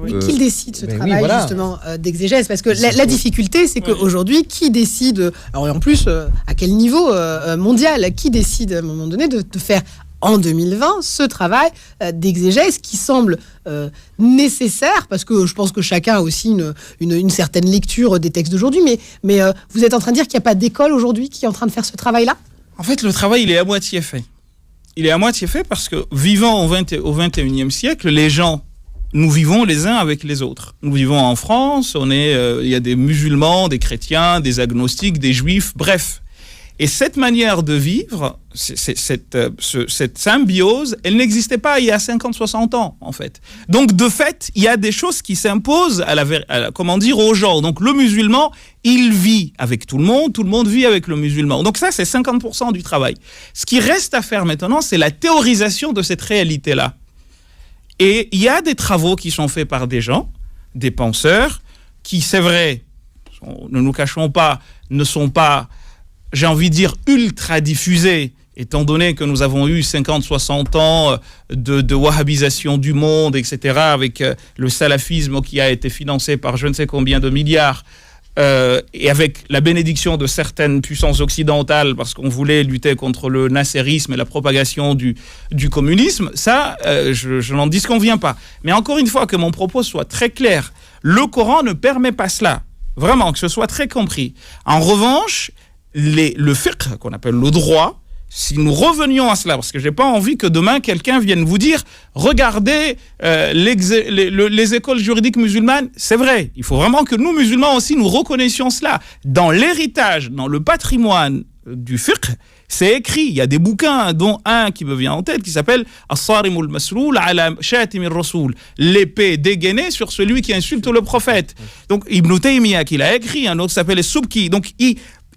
Oui, qui décide ce travail, oui, voilà. justement, d'exégèse? Parce que la difficulté, c'est qu'aujourd'hui, qui décide, alors en plus, à quel niveau mondial, qui décide à un moment donné de faire en 2020 ce travail d'exégèse qui semble nécessaire, parce que je pense que chacun a aussi une certaine lecture des textes d'aujourd'hui, mais vous êtes en train de dire qu'il n'y a pas d'école aujourd'hui qui est en train de faire ce travail-là? En fait, le travail, il est à moitié fait. Il est à moitié fait parce que, vivant au 21e siècle, les gens, nous vivons les uns avec les autres. Nous vivons en France, il y a des musulmans, des chrétiens, des agnostiques, des juifs, bref. Et cette manière de vivre, cette symbiose, elle n'existait pas il y a 50-60 ans, en fait. Donc, de fait, il y a des choses qui s'imposent aux gens. Donc, le musulman, il vit avec tout le monde vit avec le musulman. Donc ça, c'est 50% du travail. Ce qui reste à faire maintenant, c'est la théorisation de cette réalité-là. Et il y a des travaux qui sont faits par des gens, des penseurs, qui, c'est vrai, ne nous cachons pas, ne sont pas, j'ai envie de dire, ultra diffusés, étant donné que nous avons eu 50-60 ans de wahhabisation du monde, etc., avec le salafisme qui a été financé par je ne sais combien de milliards, et avec la bénédiction de certaines puissances occidentales, parce qu'on voulait lutter contre le nasserisme et la propagation du communisme, ça, je n'en disconviens pas. Mais encore une fois, que mon propos soit très clair, le Coran ne permet pas cela. Vraiment, que ce soit très compris. En revanche, le fiqh, qu'on appelle le droit, si nous revenions à cela, parce que je n'ai pas envie que demain quelqu'un vienne vous dire « Regardez les écoles juridiques musulmanes », c'est vrai, il faut vraiment que nous, musulmans aussi, nous reconnaissions cela. Dans l'héritage, dans le patrimoine du fiqh, c'est écrit, il y a des bouquins, dont un qui me vient en tête, qui s'appelle « As-Sarimul Masroul ala Shatimir Rasoul », l'épée dégainée sur celui qui insulte le prophète. Donc Ibn Taymiyyah qui l'a écrit, un autre s'appelle Subki. Donc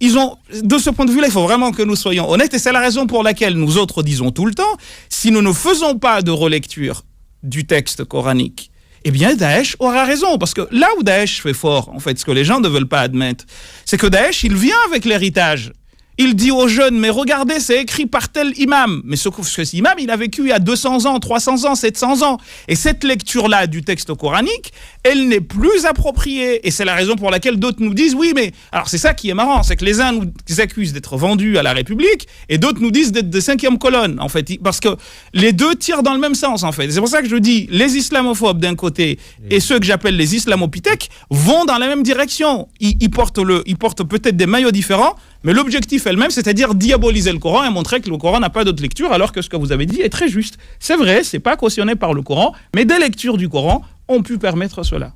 ils ont, de ce point de vue-là, il faut vraiment que nous soyons honnêtes, et c'est la raison pour laquelle nous autres disons tout le temps, si nous ne faisons pas de relecture du texte coranique, eh bien Daesh aura raison, parce que là où Daesh fait fort, en fait, ce que les gens ne veulent pas admettre, c'est que Daesh, il vient avec l'héritage. Il dit aux jeunes, mais regardez, c'est écrit par tel imam. Mais ce imam, il a vécu il y a 200 ans, 300 ans, 700 ans. Et cette lecture-là du texte coranique, elle n'est plus appropriée. Et c'est la raison pour laquelle d'autres nous disent, oui, mais... Alors c'est ça qui est marrant, c'est que les uns nous accusent d'être vendus à la République, et d'autres nous disent d'être de 5e colonne, en fait. Parce que les deux tirent dans le même sens, en fait. C'est pour ça que je dis, les islamophobes d'un côté, et ceux que j'appelle les islamopithèques, vont dans la même direction. Ils portent peut-être des maillots différents, mais l'objectif elle-même, c'est-à-dire diaboliser le Coran et montrer que le Coran n'a pas d'autre lecture, alors que ce que vous avez dit est très juste. C'est vrai, c'est pas cautionné par le Coran, mais des lectures du Coran ont pu permettre cela.